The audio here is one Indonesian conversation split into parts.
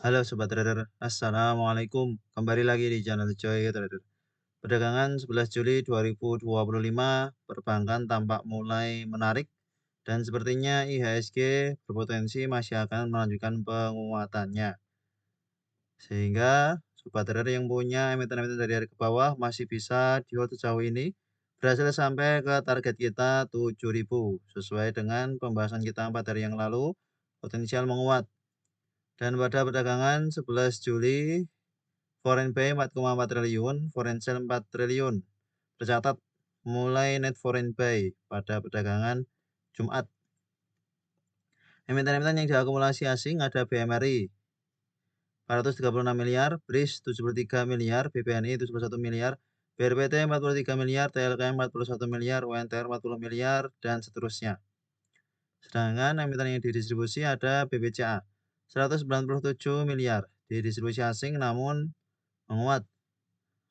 Halo Sobat Trader, Assalamualaikum. Kembali lagi di channel Joy Trader. Perdagangan 11 Juli 2025, perbankan tampak mulai menarik dan sepertinya IHSG berpotensi masih akan melanjutkan penguatannya. Sehingga Sobat Trader yang punya emiten-emiten dari hari ke bawah masih bisa di hold sejauh ini berhasil sampai ke target kita 7.000 sesuai dengan pembahasan kita 4 hari yang lalu, potensial menguat. Dan pada perdagangan 11 Juli, foreign buy 4,4 triliun, foreign sell 4 triliun. Tercatat mulai net foreign buy pada perdagangan Jumat. Emiten-emiten yang diakumulasi asing ada BMRI 436 miliar, BRIS 73 miliar, BPNI 71 miliar, BRPT 43 miliar, TLKM 41 miliar, UNTR 40 miliar, dan seterusnya. Sedangkan emiten yang didistribusi ada BBCA 197 miliar, didistribusi asing namun menguat.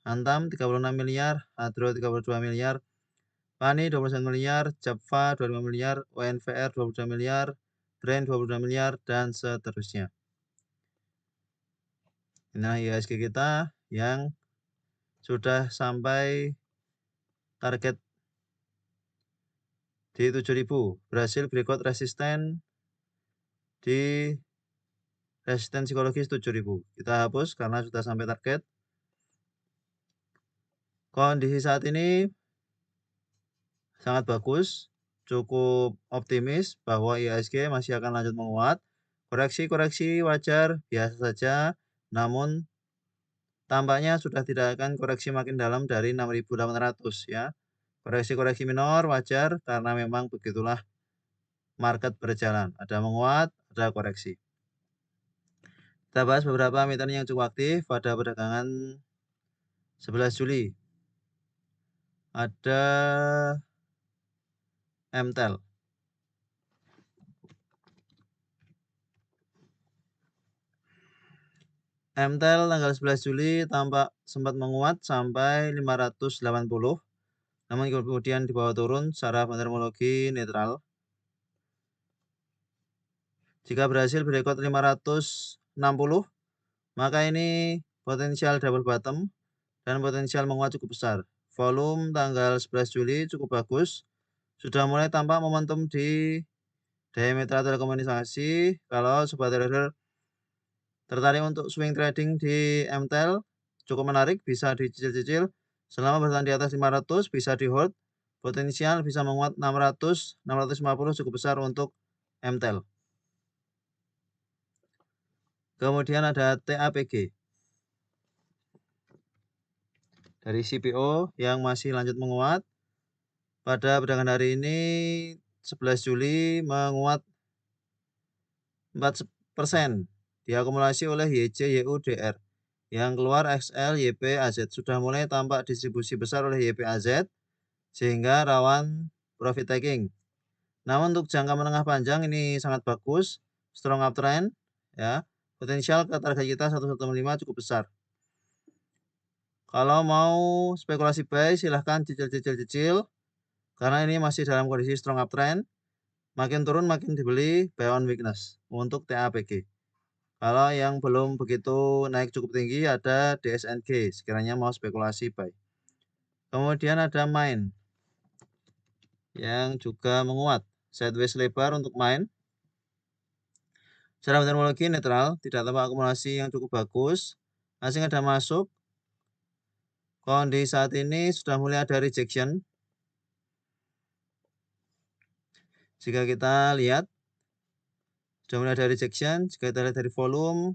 Antam 36 miliar, Hadro 32 miliar, Pani 29 miliar, Japfa 25 miliar, UNVR 22 miliar, Brain 22 miliar, dan seterusnya. Inilah IHSG kita yang sudah sampai target di 7.000, berhasil breakout resisten di resisten psikologis 7.000. Kita hapus karena sudah sampai target. Kondisi saat ini sangat bagus, cukup optimis bahwa IHSG masih akan lanjut menguat. Koreksi-koreksi wajar, biasa saja, namun tampaknya sudah tidak akan koreksi makin dalam dari 6.800 ya. Koreksi-koreksi minor wajar karena memang begitulah market berjalan. Ada menguat, ada koreksi. Kita bahas beberapa emiten yang cukup aktif pada perdagangan 11 Juli. Ada MTEL. MTEL tanggal 11 Juli tampak sempat menguat sampai 580, namun kemudian dibawa turun secara fundamental netral. Jika berhasil breakout 560, maka ini potensial double bottom dan potensial menguat cukup besar. Volume tanggal 11 Juli cukup bagus, sudah mulai tampak momentum di diametral telekomunikasi. Kalau Sobat Trader tertarik untuk swing trading di MTEL, cukup menarik, bisa dicicil-cicil. Selama bertahan di atas 500, bisa di hold. Potensial bisa menguat 600, 650 cukup besar untuk MTEL. Kemudian ada TAPG. Dari CPO yang masih lanjut menguat. Pada perdagangan hari ini 11 Juli menguat 4%. Diakumulasi oleh YCYUDR. Yang keluar XL, YP, AZ. Sudah mulai tampak distribusi besar oleh YP AZ sehingga rawan profit taking. Namun untuk jangka menengah panjang ini sangat bagus, strong uptrend ya. Potensial ke target kita 115 cukup besar. Kalau mau spekulasi buy silahkan cicil karena ini masih dalam kondisi strong uptrend. Makin turun makin dibeli, buy on weakness untuk TAPG. Kalau yang belum begitu naik cukup tinggi ada DSNG, sekiranya mau spekulasi buy. Kemudian ada Main yang juga menguat, sideways lebar untuk Main. Secara terminologi netral, tidak tampak akumulasi yang cukup bagus. Asing ada masuk. Kondisi saat ini sudah mulai ada rejection. Jika kita lihat, sudah mulai ada rejection. Jika kita lihat dari volume,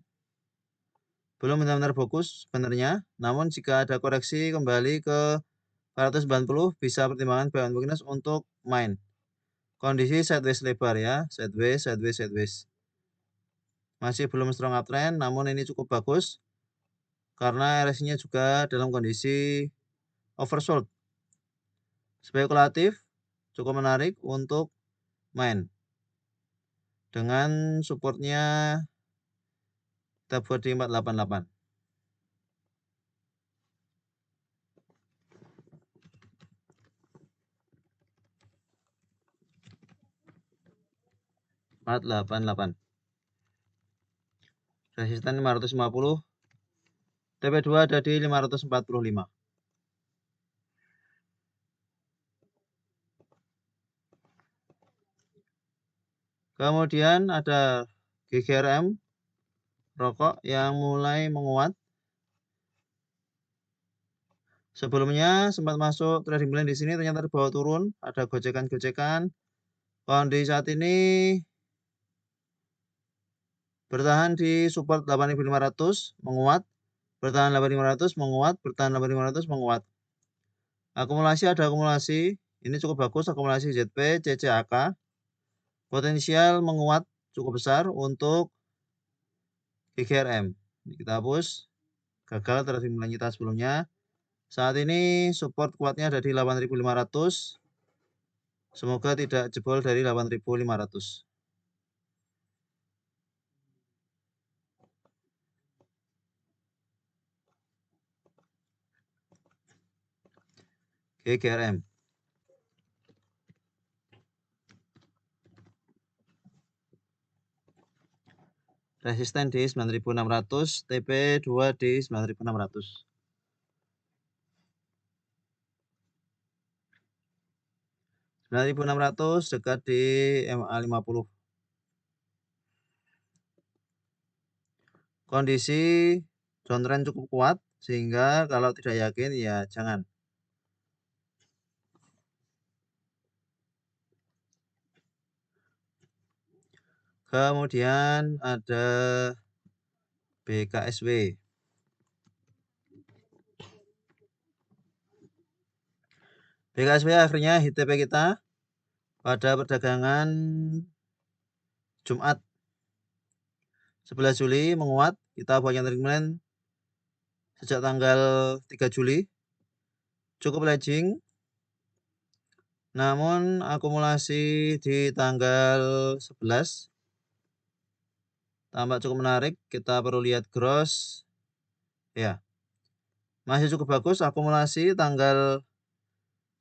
belum benar-benar fokus sebenarnya. Namun jika ada koreksi kembali ke 490 bisa pertimbangan buy on weakness untuk Main. Kondisi sideways lebar ya, sideways. Masih belum strong uptrend, namun ini cukup bagus karena RSI-nya juga dalam kondisi oversold. Spekulatif cukup menarik untuk Main. Dengan supportnya kita buat di 488. resisten 550, TP2 ada di 545. Kemudian ada GGRM rokok yang mulai menguat. Sebelumnya sempat masuk trading plan di sini, ternyata dibawa turun, ada gocekan-gocekan. Kondisi saat ini bertahan di support 8.500 menguat, bertahan 8.500 menguat, bertahan 8.500 menguat. Akumulasi ada akumulasi, ini cukup bagus akumulasi ZP, CCAK. Potensial menguat cukup besar untuk GGRM. Ini kita hapus, gagal trading plan kita sebelumnya. Saat ini support kuatnya ada di 8.500. Semoga tidak jebol dari 8.500. GGRM. Resisten di 9.600, TP2 di 9.600. 9.600 dekat di MA50. Kondisi downtrend cukup kuat, sehingga kalau tidak yakin ya jangan. Kemudian ada BKSW. BKSW akhirnya hit TP kita pada perdagangan Jumat 11 Juli menguat. Kita buat yang trading plan sejak tanggal 3 Juli. Cukup lagging. Namun akumulasi di tanggal 11 tampak cukup menarik. Kita perlu lihat gross. Ya. Masih cukup bagus akumulasi tanggal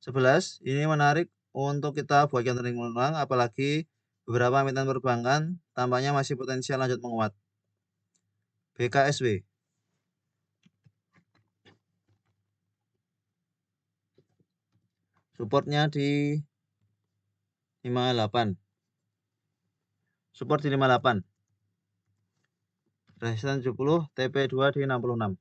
11. Ini menarik untuk kita buat yang trading ulang, apalagi beberapa emiten perbankan tampaknya masih potensial lanjut menguat. BKSW. Supportnya di 58. Support di 58. Resisten 70, TP2 di 66.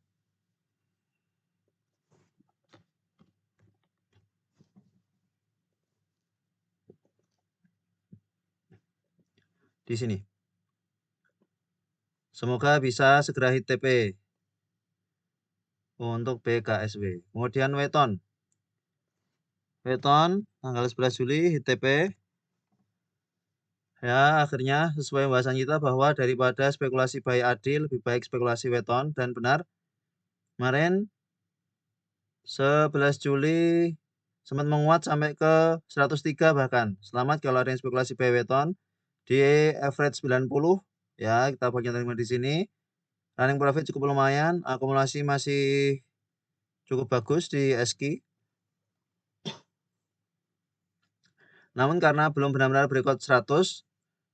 Di sini. Semoga bisa segera hit TP untuk BKSW. Kemudian Weton. Weton tanggal 11 Juli hit TP. Ya, akhirnya sesuai pembahasan kita bahwa daripada spekulasi buy adil, lebih baik spekulasi Weton, dan benar. Kemarin 11 Juli sempat menguat sampai ke 103 bahkan. Selamat kalau ada yang spekulasi buy Weton di average 90. Ya, kita bagian terima di sini. Running profit cukup lumayan, akumulasi masih cukup bagus di SQ. Namun karena belum benar-benar breakout 100,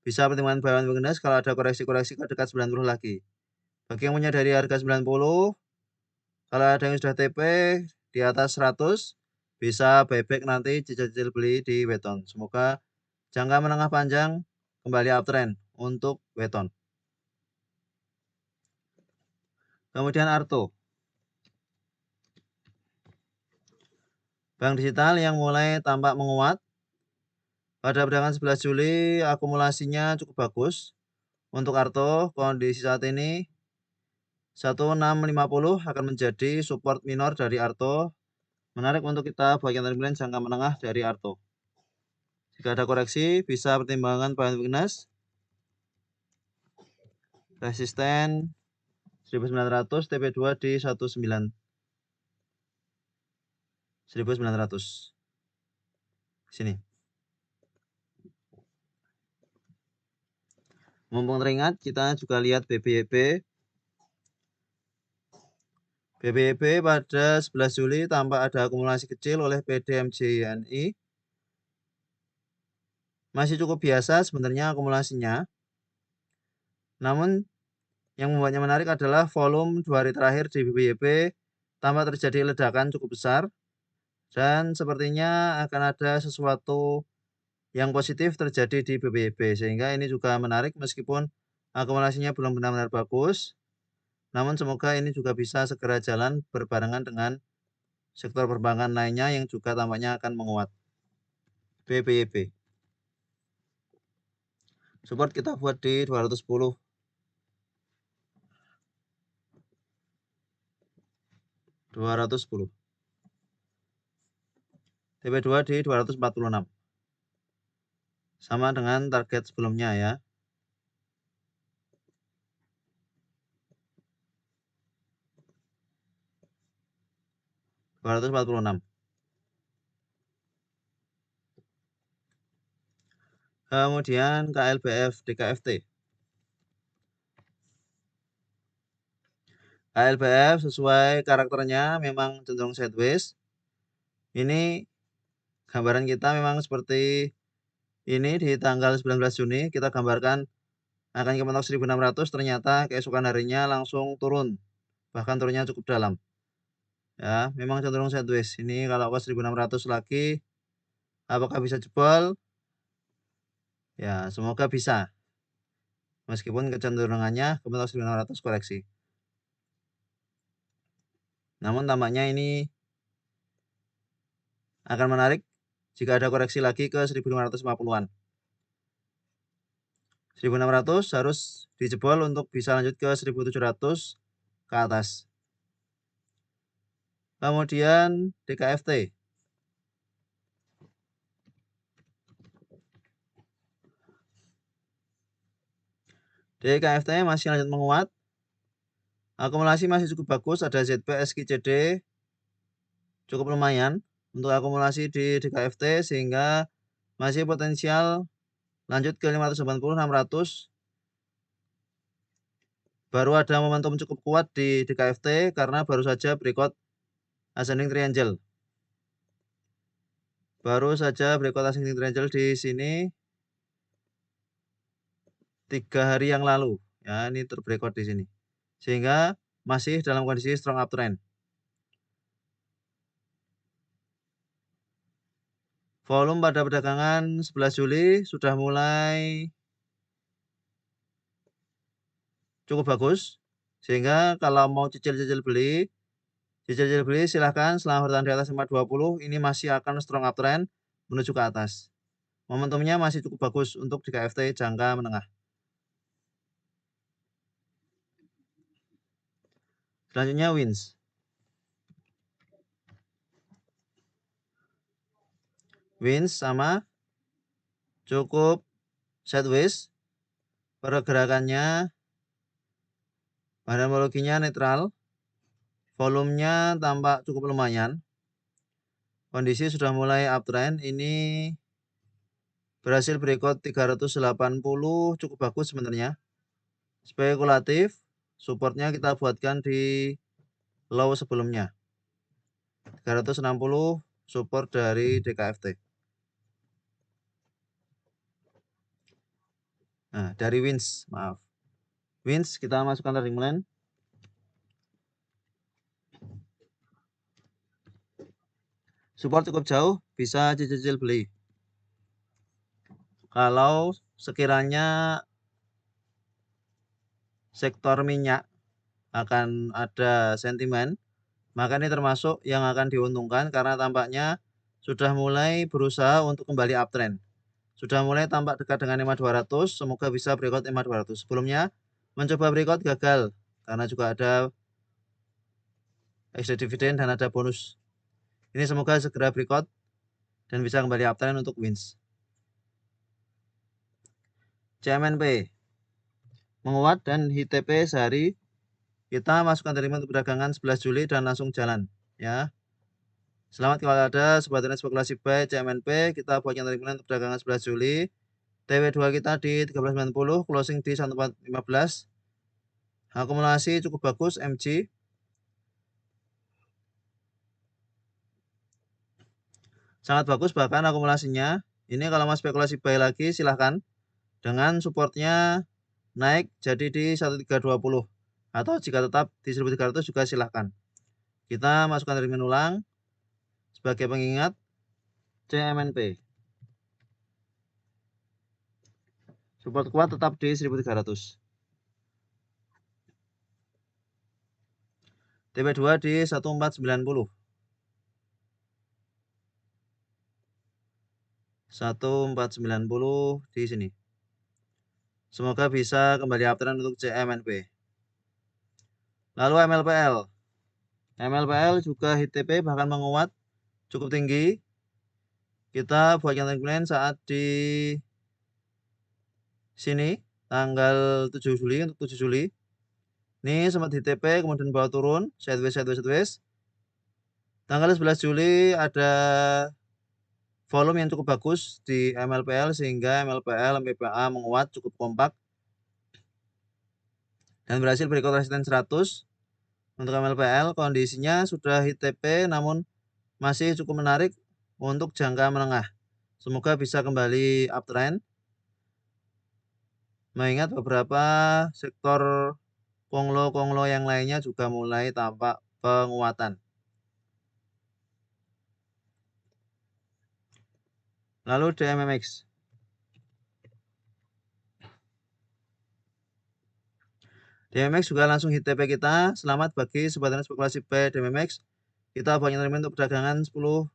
bisa pertimbangan buy on weakness kalau ada koreksi-koreksi ke dekat 90 lagi. Bagi yang punya dari harga 90, kalau ada yang sudah TP di atas 100, bisa buyback nanti cicil-cicil beli di Weton. Semoga jangka menengah panjang kembali uptrend untuk Weton. Kemudian Arto. Bank digital yang mulai tampak menguat. Pada perdagangan 11 Juli akumulasinya cukup bagus. Untuk Arto, kondisi saat ini 1650 akan menjadi support minor dari Arto. Menarik untuk kita bagian trading plan jangka menengah dari Arto. Jika ada koreksi, bisa pertimbangan buy on weakness. Resisten 1900, TP2 di 19. 1900. Sini. Mumpung teringat, kita juga lihat BBYP. BBYP pada 11 Juli tampak ada akumulasi kecil oleh PDMJNI. Masih cukup biasa sebenarnya akumulasinya. Namun Yang membuatnya menarik adalah volume 2 hari terakhir di BBYP tampak terjadi ledakan cukup besar dan sepertinya akan ada sesuatu yang positif terjadi di BBYP, sehingga ini juga menarik meskipun akumulasinya belum benar-benar bagus. Namun semoga ini juga bisa segera jalan berbarengan dengan sektor perbankan lainnya yang juga tampaknya akan menguat. BBYP. Support kita buat di 210. 210. TP2 di 246. Sama dengan target sebelumnya ya. 246. Kemudian KLBF DKFT. KLBF sesuai karakternya memang cenderung sideways. Ini gambaran kita memang seperti ini di tanggal 19 Juni kita gambarkan akan ke mentok 1600, ternyata keesokan harinya langsung turun. Bahkan turunnya cukup dalam. Ya, memang cenderung sideways. Ini kalau ke 1600 lagi apakah bisa jebol? Ya, semoga bisa. Meskipun kecenderungannya ke mentok 1600 koreksi. Namun tampaknya ini akan menarik jika ada koreksi lagi ke 1550-an. 1600 harus dijebol untuk bisa lanjut ke 1700 ke atas. Kemudian DKFT. DKFT masih lanjut menguat. Akumulasi masih cukup bagus, ada ZP, SQ, CD cukup lumayan untuk akumulasi di DKFT sehingga masih potensial lanjut ke 580, 600. Baru ada momentum cukup kuat di DKFT karena baru saja breakout ascending triangle. Baru saja breakout ascending triangle di sini 3 hari yang lalu. Ya, ini terbreakout di sini. Sehingga masih dalam kondisi strong uptrend. Volume pada perdagangan 11 Juli sudah mulai cukup bagus. Sehingga kalau mau cicil-cicil beli silahkan selama bertahan di atas 520. Ini masih akan strong uptrend menuju ke atas. Momentumnya masih cukup bagus untuk di KFT jangka menengah. Selanjutnya WINS. WINS sama cukup sideways. Pergerakannya parametrinya netral. Volumenya tampak cukup lumayan. Kondisi sudah mulai uptrend. Ini berhasil breakout 380 cukup bagus sebenarnya. Spekulatif. Supportnya kita buatkan di low sebelumnya. 360 support dari DKFT. Nah, dari WINS, maaf. WINS kita masukkan trading plan. Support cukup jauh, bisa cicil-cicil beli. Kalau sekiranya sektor minyak akan ada sentimen, maka ini termasuk yang akan diuntungkan karena tampaknya sudah mulai berusaha untuk kembali uptrend. Sudah mulai tampak dekat dengan 5200, semoga bisa breakout 5200. Sebelumnya mencoba breakout gagal karena juga ada extra dividend dan ada bonus. Ini semoga segera breakout dan bisa kembali uptrend untuk WINS. CMNP menguat dan HTP sehari kita masukkan dari untuk perdagangan 11 Juli dan langsung jalan ya. Selamat kalau ada sobat trader spekulasi buy CMNP, kita buat yang dari untuk perdagangan 11 Juli. TW2 kita di 1390, closing di 1415. Akumulasi cukup bagus MG. Sangat bagus bahkan akumulasinya. Ini kalau mau spekulasi buy lagi silahkan. Dengan supportnya naik jadi di 1320 atau jika tetap di 1300 juga silahkan. Kita masukkan rekening ulang sebagai pengingat CMNP. Support kuat tetap di 1300. TP2 di 1490. 1490 di sini. Semoga bisa kembali uptrend untuk CMNP. Lalu MLPL. MLPL juga hit TP bahkan menguat cukup tinggi. Kita buat yang trend saat di sini tanggal 7 Juli untuk 7 Juli. Ini sempat hit TP kemudian bawa turun sideways. Tanggal 11 Juli ada volume yang cukup bagus di MLPL sehingga MLPL MPPA menguat cukup kompak dan berhasil breakout resistance 100. Untuk MLPL kondisinya sudah hit TP namun masih cukup menarik untuk jangka menengah. Semoga bisa kembali uptrend. Mengingat beberapa sektor konglo yang lainnya juga mulai tampak penguatan. Lalu DMMX. DMMX juga langsung hit TP kita. Selamat bagi sobat spekulasi buy DMMX. Kita banyak terima untuk perdagangan 11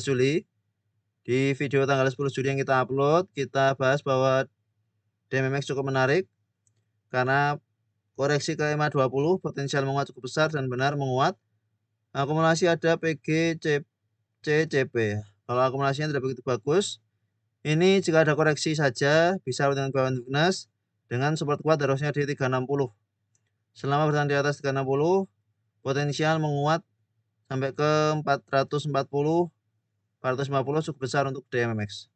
Juli. Di video tanggal 10 Juli yang kita upload, kita bahas bahwa DMMX cukup menarik karena koreksi ke EMA 20 potensial menguat cukup besar dan benar menguat. Akumulasi ada PGCCP. Kalau akumulasinya tidak begitu bagus, ini jika ada koreksi saja bisa dengan bawaan weakness dengan support kuat harusnya di 360. Selama bertahan di atas 360, potensial menguat sampai ke 440, 450 cukup besar untuk DMMX.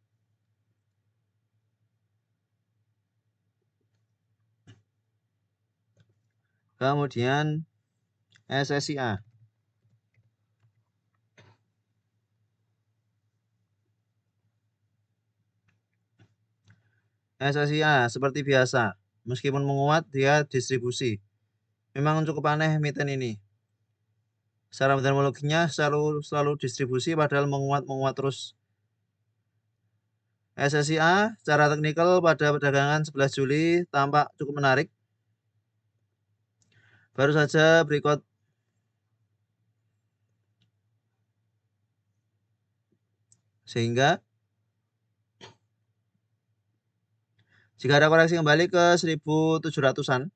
Kemudian SSIA. SSIA seperti biasa, meskipun menguat dia distribusi. Memang cukup aneh emiten ini. Secara metodologinya selalu distribusi padahal menguat terus. SSIA secara teknikal pada perdagangan 11 Juli tampak cukup menarik. Baru saja breakout sehingga jika ada koreksi kembali ke 1700-an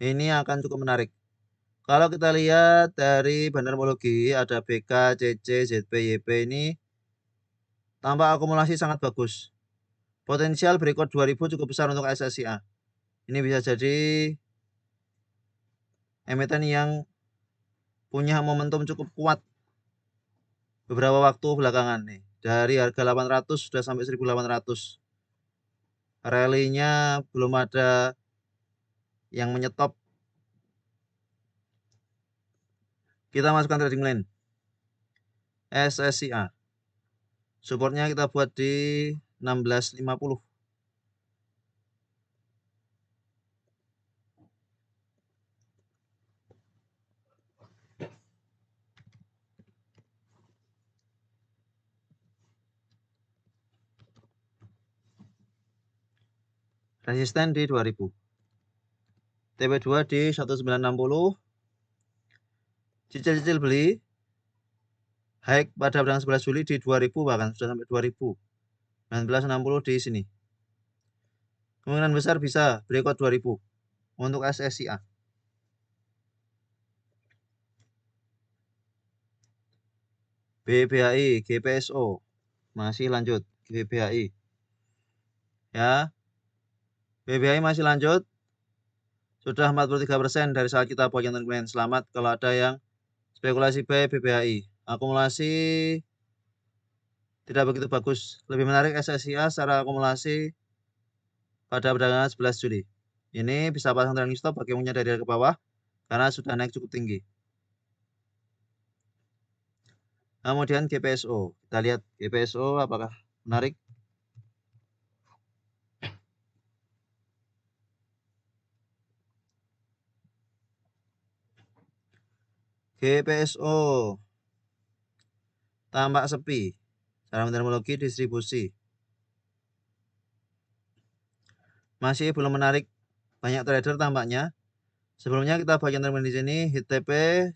ini akan cukup menarik. Kalau kita lihat dari bandarmologi ada BK, CC, ZP, YP ini tampak akumulasi sangat bagus. Potensial breakout 2000 cukup besar untuk SSIA. Ini bisa jadi emiten yang punya momentum cukup kuat beberapa waktu belakangan nih. Dari harga 800 sudah sampai 1800. Rally-nya belum ada yang menyetop. Kita masukkan trading line. SSIA. Supportnya kita buat di 1650. Resisten di 2000. TP2 di 1960. Cicil-cicil beli. High pada perdagangan 11 Juli di 2000 bahkan sudah sampai 2000. 1960 di sini. Kemungkinan besar bisa breakout 2000 untuk SSIA. BBHI, GPSO masih lanjut. BBHI ya, BBHI masih lanjut. Sudah 43% dari saat kita buat yang klien. Selamat kalau ada yang spekulasi buy BBHI. Akumulasi tidak begitu bagus. Lebih menarik SSIA secara akumulasi pada perdagangan 11 Juli. Ini bisa pasang trailing stop bagi yang dari ke bawah karena sudah naik cukup tinggi. Kemudian GPSO. Kita lihat GPSO apakah menarik. GPSO tampak sepi. Cara terminologi distribusi. Masih belum menarik banyak trader tampaknya. Sebelumnya kita bagian termin di sini, hit TP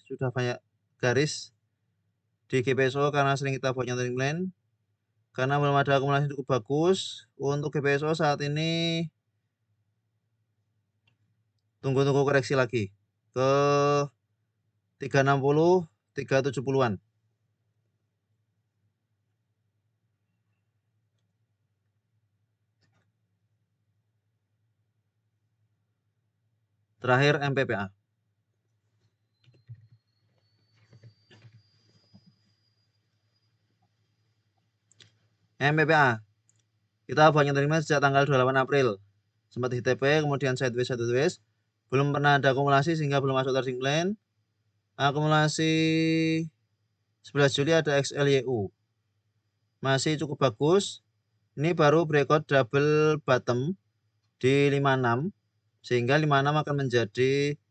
sudah banyak garis di GPSO karena sering kita buat trailing plan. Karena belum ada akumulasi cukup bagus untuk GPSO saat ini, tunggu koreksi lagi ke 360, 370-an. Terakhir MPPA. MPPA. Kita buat trailing sejak tanggal 28 April. Sempat hit TP, kemudian sideways. Belum pernah ada akumulasi sehingga belum masuk trading plan. Akumulasi 11 Juli ada XLYU. Masih cukup bagus. Ini baru breakout double bottom di 56. Sehingga 56 akan menjadi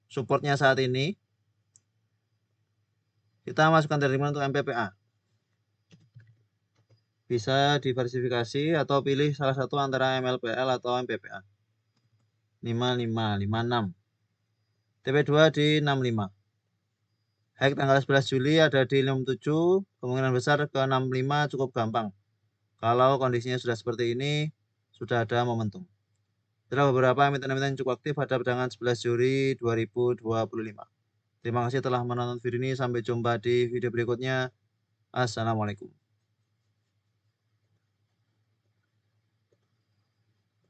supportnya saat ini. Kita masukkan trading plan untuk MPPA. Bisa diversifikasi atau pilih salah satu antara MLPL atau MPPA. 55, 56. TP2 di 65. High tanggal 11 Juli ada di 57. Kemungkinan besar ke 65 cukup gampang. Kalau kondisinya sudah seperti ini, sudah ada momentum. Setelah beberapa emiten-emiten cukup aktif pada perdagangan 11 Juli 2025. Terima kasih telah menonton video ini. Sampai jumpa di video berikutnya. Assalamualaikum.